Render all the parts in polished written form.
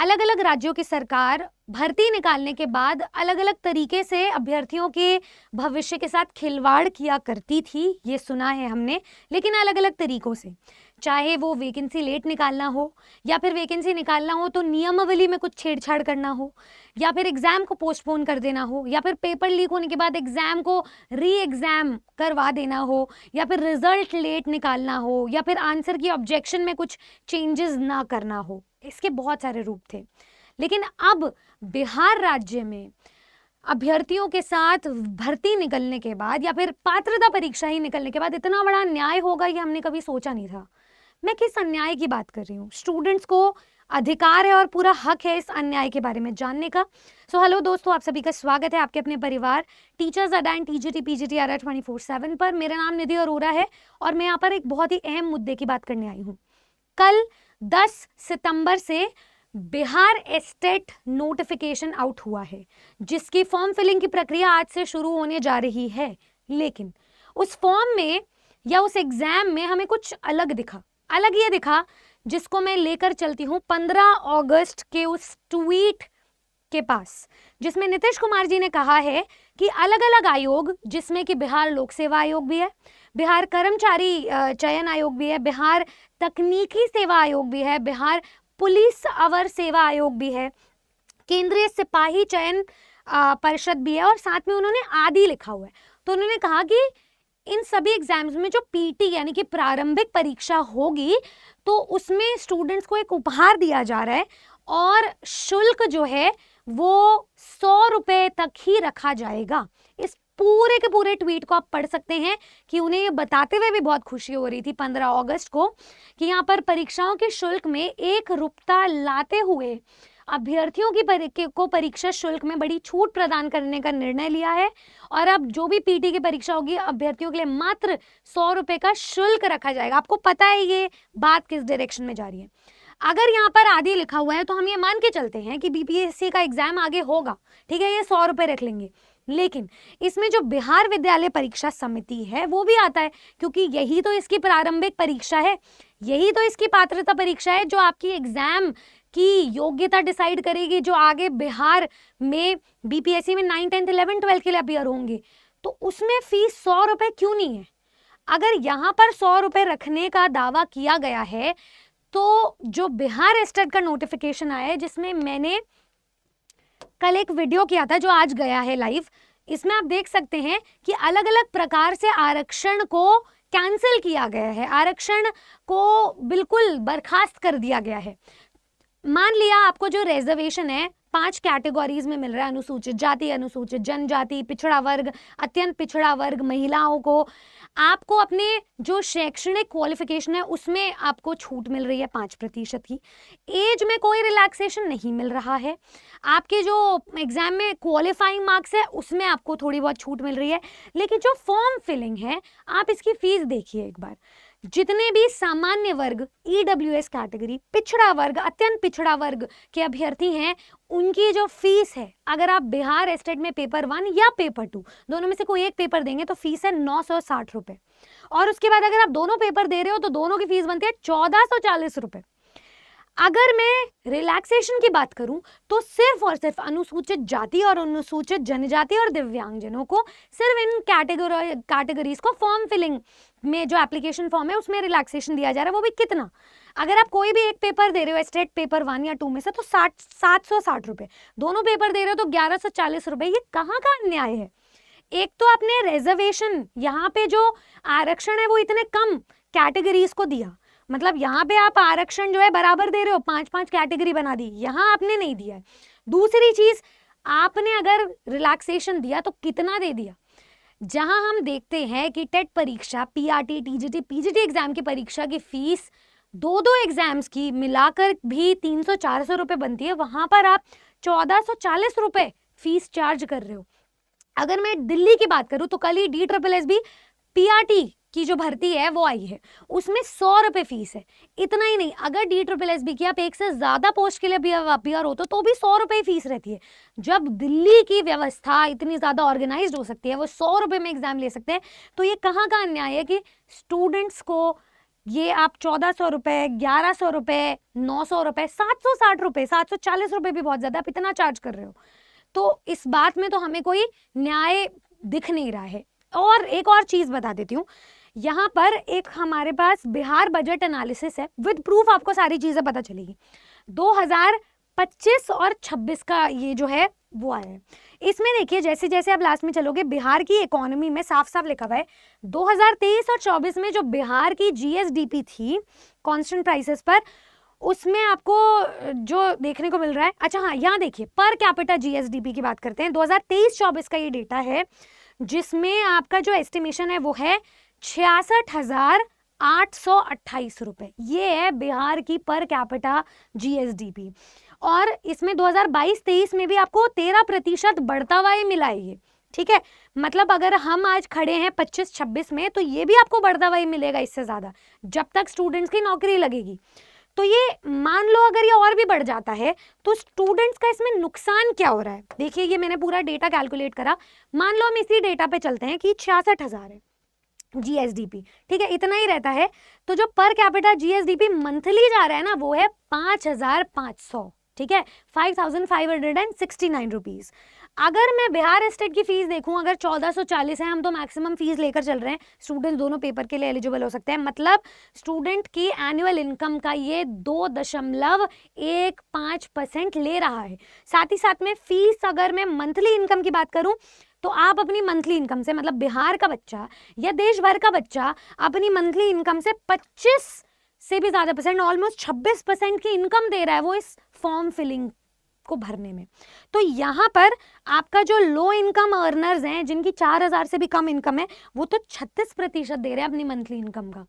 अलग अलग राज्यों की सरकार भर्ती निकालने के बाद अलग अलग तरीके से अभ्यर्थियों के भविष्य के साथ खिलवाड़ किया करती थी, ये सुना है हमने, लेकिन अलग अलग तरीकों से। चाहे वो वैकेंसी लेट निकालना हो, या फिर वैकेंसी निकालना हो तो नियमावली में कुछ छेड़छाड़ करना हो, या फिर एग्जाम को पोस्टपोन कर देना हो, या फिर पेपर लीक होने के बाद एग्जाम को री एग्जाम करवा देना हो, या फिर रिजल्ट लेट निकालना हो, या फिर आंसर की ऑब्जेक्शन में कुछ चेंजेस ना करना हो। इसके बहुत सारे रूप थे। लेकिन अब बिहार राज्य में अभ्यर्थियों के साथ भर्ती निकलने के बाद या फिर पात्रता परीक्षा ही निकलने के बाद इतना बड़ा अन्याय होगा ये हमने कभी सोचा नहीं था। मैं किस अन्याय की बात कर रही हूँ? स्टूडेंट्स को अधिकार है और पूरा हक है इस अन्याय के बारे में जानने का। हेलो दोस्तों, आप सभी का स्वागत है आपके अपने परिवार टीचर्स अड्डा एंड टीजीटी पीजीटी आर 24/7 पर। मेरा नाम निधि अरोरा है और मैं यहाँ पर एक बहुत ही अहम मुद्दे की बात करने आई हूँ। कल 10 सितंबर से बिहार एस्टेट नोटिफिकेशन आउट हुआ है, जिसकी फॉर्म फिलिंग की प्रक्रिया आज से शुरू होने जा रही है। लेकिन उस फॉर्म में या उस एग्जाम में हमें कुछ अलग दिखा। अलग ये दिखा जिसको मैं लेकर चलती हूँ 15 अगस्त के उस ट्वीट के पास, जिसमें नीतीश कुमार जी ने कहा है कि अलग अलग आयोग, जिसमें कि बिहार लोक सेवा आयोग भी है, बिहार कर्मचारी चयन आयोग भी है, बिहार तकनीकी सेवा आयोग भी है, बिहार पुलिस अवर सेवा आयोग भी है, केंद्रीय सिपाही चयन परिषद भी है, और साथ में उन्होंने आदि लिखा हुआ है। तो उन्होंने कहा कि इन सभी एग्जाम्स में जो पीटी यानी कि प्रारंभिक परीक्षा होगी तो उसमें स्टूडेंट्स को एक उपहार दिया जा रहा है और शुल्क जो है वो 100 रुपए तक ही रखा जाएगा। इस पूरे के पूरे ट्वीट को आप पढ़ सकते हैं कि उन्हें ये बताते हुए भी बहुत खुशी हो रही थी 15 अगस्त को कि यहाँ पर परीक्षाओं के शुल्क में 1 रुपया लाते हुए अभ्यर्थियों की को परीक्षा शुल्क में बड़ी छूट प्रदान करने का निर्णय लिया है। और अब जो भी पीटी की परीक्षा होगी अभ्यर्थियों के लिए मात्र 100 रुपए का शुल्क रखा जाएगा। आपको पता है ये बात किस डायरेक्शन में जा रही है। अगर यहाँ पर आदि लिखा हुआ है तो हम ये मान के चलते हैं कि बीपीएससी का एग्जाम आगे होगा, ठीक है, ये 100 रुपए रख लेंगे। लेकिन इसमें जो बिहार विद्यालय परीक्षा समिति है वो भी आता है, क्योंकि यही तो इसकी प्रारंभिक परीक्षा है, यही तो इसकी पात्रता परीक्षा है जो आपकी एग्जाम की योग्यता डिसाइड करेगी, जो आगे बिहार में बीपीएससी में 9, 10, 11, 12 के लिए अपीयर होंगे। तो उसमें फीस 100 रुपए क्यों नहीं है? अगर यहाँ पर 100 रुपए रखने का दावा किया गया है तो जो बिहार एस्टेट का नोटिफिकेशन आया है, जिसमें मैंने कल एक वीडियो किया था जो आज गया है लाइव, इसमें आप देख सकते हैं कि अलग अलग प्रकार से आरक्षण को कैंसिल किया गया है, आरक्षण को बिल्कुल बर्खास्त कर दिया गया है। मान लिया आपको जो रिजर्वेशन है 5 कैटेगरीज में मिल रहा है, अनुसूचित जाति, अनुसूचित जनजाति, पिछड़ा वर्ग, अत्यंत पिछड़ा वर्ग, महिलाओं को, आपको अपने जो शैक्षणिक क्वालिफिकेशन है उसमें आपको छूट मिल रही है 5% की। एज में कोई रिलैक्सेशन नहीं मिल रहा है। आपके जो एग्जाम में क्वालिफाइंग मार्क्स है उसमें आपको थोड़ी बहुत छूट मिल रही है। लेकिन जो फॉर्म फिलिंग है, आप इसकी फीस देखिए एक बार। जितने भी सामान्य वर्ग, ईडब्ल्यूएस कैटेगरी, पिछड़ा वर्ग, अत्यंत पिछड़ा वर्ग के अभ्यर्थी हैं, उनकी जो फीस है, अगर आप बिहार एस्टेट में पेपर 1 या पेपर 2 दोनों में से कोई एक पेपर देंगे तो फीस है 960 रुपए। और उसके बाद अगर आप दोनों पेपर दे रहे हो तो दोनों की फीस बनती है 1440 रुपए। अगर मैं रिलैक्सेशन की बात करूं तो सिर्फ और सिर्फ अनुसूचित जाति और अनुसूचित जनजाति और दिव्यांगजनों को सिर्फ इन कैटेगरीज को फॉर्म फिलिंग में जो एप्लीकेशन फॉर्म है उसमें रिलैक्सेशन दिया जा रहा है। वो भी कितना? अगर आप कोई भी एक पेपर दे रहे हो स्टेट पेपर 1 या 2 में से तो 760 रुपए, दोनों पेपर दे रहे हो तो 1140 रुपए। ये कहाँ का अन्याय है? एक तो आपने रिजर्वेशन, यहाँ पे जो आरक्षण है वो इतने कम कैटेगरीज को दिया, मतलब यहाँ पे आप आरक्षण जो है बराबर दे रहे हो, 5-5 कैटेगरी बना दी, यहाँ आपने नहीं दिया है। दूसरी चीज, आपने अगर रिलैक्सेशन दिया तो कितना दे दिया? जहां हम देखते हैं कि टेट परीक्षा, पीआरटी, टीजीटी, पीजीटी एग्जाम की परीक्षा की फीस दो एग्जाम्स की मिलाकर भी 300-400 रुपए बनती है, वहां पर आप 1440 रुपए फीस चार्ज कर रहे हो। अगर मैं दिल्ली की बात करूं तो कल ही DSSB पीआरटी की जो भर्ती है वो आई है, उसमें 100 रुपए फीस है। इतना ही नहीं, अगर DSSB की आप एक से ज्यादा पोस्ट के लिए भी अपीयर होते तो भी 100 रुपए फीस रहती है। जब दिल्ली की व्यवस्था इतनी ज्यादा ऑर्गेनाइज्ड हो सकती है, वो 100 रुपए में एग्जाम ले सकते हैं, तो ये कहाँ का अन्याय है कि स्टूडेंट्स को ये आप 1400 रुपए, 1100 रुपए, 900 रुपए, 760 रुपए, 740 रुपए भी बहुत ज्यादा, आप इतना चार्ज कर रहे हो। तो इस बात में तो हमें कोई न्याय दिख नहीं रहा है। और एक और चीज बता देती हूँ, यहाँ पर एक हमारे पास बिहार बजट एनालिसिस है, विद प्रूफ आपको सारी चीजें पता चलेगी। 2025 और 26 का ये जो है वो आया है। इसमें देखिए जैसे जैसे आप लास्ट में चलोगे, बिहार की इकोनॉमी में साफ साफ लिखा हुआ है 2023 और 24 में जो बिहार की जीएसडीपी थी कांस्टेंट प्राइसेस पर, उसमें आपको जो देखने को मिल रहा है, अच्छा हाँ यहाँ देखिए पर कैपिटा जीएसडीपी की बात करते हैं। 2023-24 का ये डेटा है जिसमें आपका जो एस्टिमेशन है वो है 66,828 रुपए। ये है बिहार की पर कैपिटा जीएसडीपी। और इसमें 2022-23 में भी आपको 13% बढ़ता हुआ ही मिला है ये, ठीक है। मतलब अगर हम आज खड़े हैं 25-26 में, तो ये भी आपको बढ़ता हुआ ही मिलेगा इससे ज्यादा, जब तक स्टूडेंट्स की नौकरी लगेगी। तो ये मान लो अगर ये और भी बढ़ जाता है तो स्टूडेंट्स का इसमें नुकसान क्या हो रहा है। देखिए ये मैंने पूरा डेटा कैलकुलेट करा, मान लो हम इसी डेटा पे चलते हैं कि 66,000 है जीएसडीपी, ठीक है, इतना ही रहता है। तो जो पर कैपिटा जीएसडीपी मंथली जा रहा है ना, वो है 5,500, ठीक है, 5,569 रुपीज। अगर मैं बिहार स्टेट की फीस देखूं, अगर 1440 है, हम तो मैक्सिमम फीस लेकर चल रहे हैं, स्टूडेंट दोनों पेपर के लिए एलिजिबल हो सकते हैं, मतलब स्टूडेंट की एनुअल इनकम का ये 2.15% ले रहा है। साथ ही साथ में फीस, अगर मैं मंथली इनकम की बात करूं, तो आप अपनी मंथली इनकम से, मतलब बिहार का बच्चा या देश भर का बच्चा अपनी मंथली इनकम से 25 से भी ज्यादा परसेंट, ऑलमोस्ट 26% की इनकम दे रहा है वो इस फॉर्म फिलिंग को भरने में। तो यहाँ पर आपका जो लो इनकम अर्नर्स हैं, जिनकी 4,000 से भी कम इनकम है, वो तो 36% दे रहे हैं अपनी मंथली इनकम का।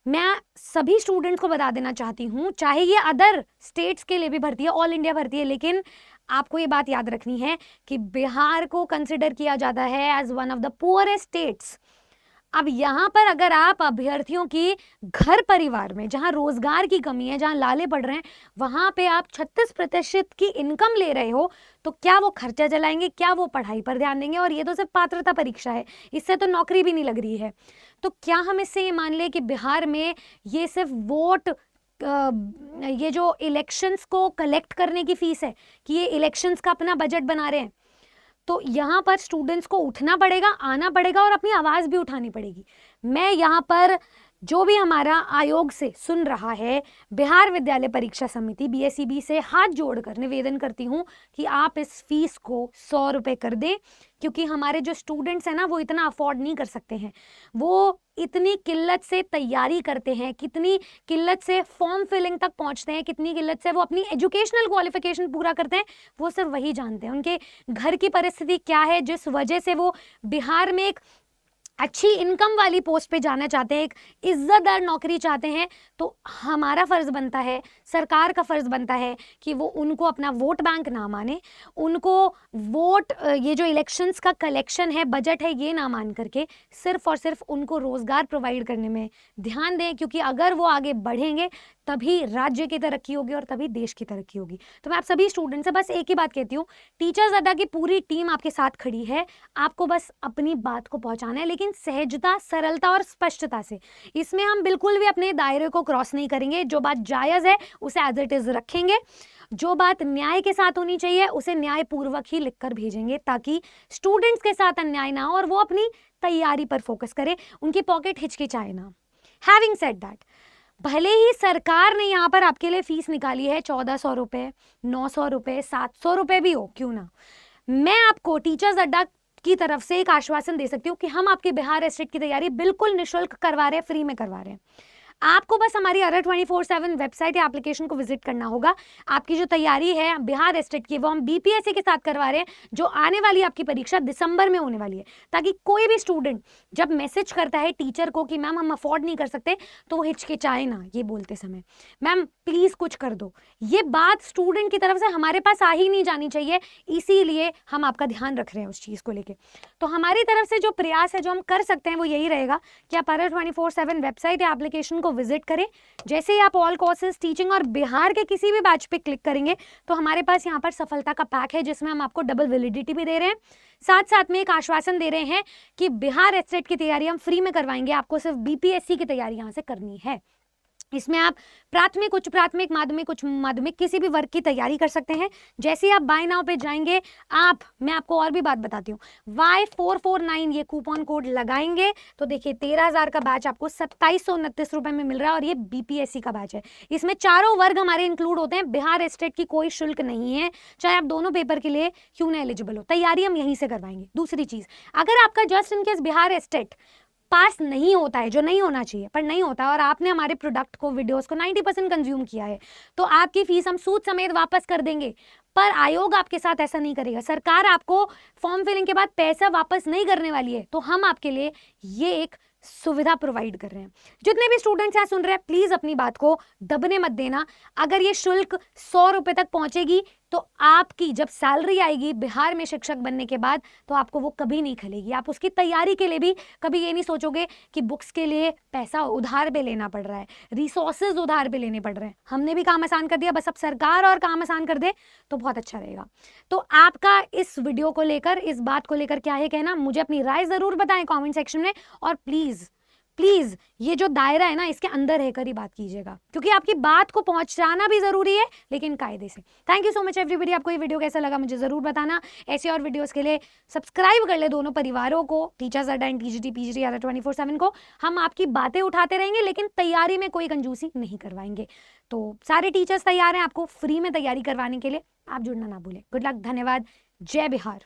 मैं सभी स्टूडेंट्स को बता देना चाहती हूँ, चाहे ये अदर स्टेट्स के लिए भी भर्ती है, ऑल इंडिया भर्ती है, लेकिन आपको ये बात याद रखनी है कि बिहार को कंसिडर किया जाता है as one of the poorest states. अब यहाँ पर अगर आप अभ्यर्थियों की घर परिवार में, जहाँ रोजगार की कमी है, जहाँ लाले पड़ रहे हैं, वहां पे आप 36% की इनकम ले रहे हो, तो क्या वो खर्चा चलाएंगे, क्या वो पढ़ाई पर ध्यान देंगे? और ये तो सिर्फ पात्रता परीक्षा है, इससे तो नौकरी भी नहीं लग रही है। तो क्या हम इससे ये मान ले कि बिहार में ये सिर्फ वोट, ये जो इलेक्शंस को कलेक्ट करने की फीस है, कि ये इलेक्शंस का अपना बजट बना रहे हैं? तो यहाँ पर स्टूडेंट्स को उठना पड़ेगा, आना पड़ेगा और अपनी आवाज भी उठानी पड़ेगी। मैं यहाँ पर जो भी हमारा आयोग से सुन रहा है, बिहार विद्यालय परीक्षा समिति बीएसईबी से हाथ जोड़कर निवेदन करती हूँ कि आप इस फीस को 100 रुपये कर दें, क्योंकि हमारे जो स्टूडेंट्स हैं ना, वो इतना अफोर्ड नहीं कर सकते हैं। वो इतनी किल्लत से तैयारी करते हैं, कितनी किल्लत से फॉर्म फिलिंग तक पहुंचते हैं, कितनी किल्लत से वो अपनी एजुकेशनल क्वालिफिकेशन पूरा करते हैं, वो सिर्फ वही जानते हैं। उनके घर की परिस्थिति क्या है, जिस वजह से वो बिहार में एक अच्छी इनकम वाली पोस्ट पे जाना चाहते हैं, एक इज्जतदार नौकरी चाहते हैं। तो हमारा फर्ज बनता है, सरकार का फर्ज बनता है कि वो उनको अपना वोट बैंक ना माने, उनको वोट, ये जो इलेक्शंस का कलेक्शन है, बजट है, ये ना मान करके सिर्फ और सिर्फ उनको रोजगार प्रोवाइड करने में ध्यान दें। क्योंकि अगर वो आगे बढ़ेंगे तभी राज्य की तरक्की होगी और तभी देश की तरक्की होगी। तो मैं आप सभी स्टूडेंट से बस एक ही बात कहती हूँ, टीचर्स अड्डा की पूरी टीम आपके साथ खड़ी है, आपको बस अपनी बात को पहुंचाना है, लेकिन सहजता, सरलता और स्पष्टता से। इसमें हम बिल्कुल भी अपने दायरे को क्रॉस नहीं करेंगे। जो बात जायज है उसे एज इट इज रखेंगे, जो बात न्याय के साथ होनी चाहिए उसे न्यायपूर्वक ही लिखकर भेजेंगे, ताकि स्टूडेंट्स के साथ अन्याय ना हो और वो अपनी तैयारी पर फोकस करें, उनकी पॉकेट हिचकिचाए ना। हैविंग सेड दैट, भले ही सरकार ने यहाँ पर आपके लिए फीस निकाली है 1400 रुपये, 900 रुपये, 700 रुपये भी हो क्यों ना, मैं आपको टीचर्स अड्डा की तरफ से एक आश्वासन दे सकती हूँ कि हम आपकी बिहार स्टेट की तैयारी बिल्कुल निःशुल्क करवा रहे हैं, फ्री में करवा रहे हैं। आपको बस हमारी अरर 24/7 वेबसाइट या एप्लीकेशन को विजिट करना होगा। आपकी जो तैयारी है बिहार स्टेट की, वो हम बीपीएससी के साथ करवा रहे हैं, जो आने वाली आपकी परीक्षा दिसंबर में होने वाली है, ताकि कोई भी स्टूडेंट जब मैसेज करता है टीचर को कि मैम हम अफोर्ड नहीं कर सकते, तो वो हिचकिचाए ना ये बोलते समय, मैम प्लीज कुछ कर दो। ये बात स्टूडेंट की तरफ से हमारे पास आ ही नहीं जानी चाहिए, इसीलिए हम आपका ध्यान रख रहे हैं उस चीज को लेकर। तो हमारी तरफ से जो प्रयास है, जो हम कर सकते हैं, वो यही रहेगा कि आप अरर 24/7 वेबसाइट या एप्लीकेशन को विजिट करें। जैसे ही आप ऑल कोर्सेज टीचिंग और बिहार के किसी भी बैच पे क्लिक करेंगे तो हमारे पास यहाँ पर सफलता का पैक है, जिसमें हम आपको डबल वैलिडिटी भी दे रहे हैं, साथ साथ में एक आश्वासन दे रहे हैं कि बिहार एस्टेट की तैयारी हम फ्री में करवाएंगे, आपको सिर्फ बीपीएससी की तैयारी यहाँ से करनी है। इसमें आप प्राथमिक, उच्च प्राथमिक, माध्यमिक, उच्च माध्यमिक किसी भी वर्ग की तैयारी कर सकते हैं। जैसे ही आप बाय नाउ पे जाएंगे, मैं आपको और भी बात बताती हूँ, Y449 ये कूपन कोड लगाएंगे तो देखिए 13,000 का बैच आपको 2729 रुपए में मिल रहा है, और ये बीपीएससी का बैच है। इसमें चारों वर्ग हमारे इंक्लूड होते हैं, बिहार एस्टेट की कोई शुल्क नहीं है, चाहे आप दोनों पेपर के लिए क्यों ना एलिजिबल हो, तैयारी हम यहीं से करवाएंगे। दूसरी चीज, अगर आपका just in case Bihar state पास नहीं होता है, जो नहीं होना चाहिए पर नहीं होता है, और आपने हमारे प्रोडक्ट को, वीडियोस को 90% कंज्यूम किया है, तो आपकी फीस हम सूद समेत वापस कर देंगे। पर आयोग आपके साथ ऐसा नहीं करेगा, सरकार आपको फॉर्म फिलिंग के बाद पैसा वापस नहीं करने वाली है, तो हम आपके लिए ये एक सुविधा प्रोवाइड कर रहे हैं। जितने भी स्टूडेंट्स यहाँ सुन रहे हैं, प्लीज अपनी बात को दबने मत देना। अगर ये शुल्क 100 रुपए तक पहुंचेगी तो आपकी जब सैलरी आएगी बिहार में शिक्षक बनने के बाद, तो आपको वो कभी नहीं खलेगी। आप उसकी तैयारी के लिए भी कभी ये नहीं सोचोगे कि बुक्स के लिए पैसा उधार पे लेना पड़ रहा है, रिसोर्सेज उधार पे लेने पड़ रहे हैं। हमने भी काम आसान कर दिया, बस अब सरकार और काम आसान कर दे तो बहुत अच्छा रहेगा। तो आपका इस वीडियो को लेकर, इस बात को लेकर क्या है कहना, मुझे अपनी राय जरूर बताएं कमेंट सेक्शन में, और प्लीज प्लीज ये जो दायरा है ना, इसके अंदर रहकर ही बात कीजिएगा, क्योंकि आपकी बात को पहुंचाना भी जरूरी है, लेकिन कायदे से। Thank you so much everybody. आपको ये वीडियो कैसा लगा मुझे जरूर बताना। ऐसे और वीडियोस के लिए सब्सक्राइब कर ले दोनों परिवारों को, टीचर्स अड्डा एंड टीजीटी पीजीटी 24/7 को। हम आपकी बातें उठाते रहेंगे, लेकिन तैयारी में कोई कंजूसी नहीं करवाएंगे। तो सारे टीचर्स तैयार हैं आपको फ्री में तैयारी करवाने के लिए, आप जुड़ना ना भूलें। गुड लक, धन्यवाद, जय बिहार।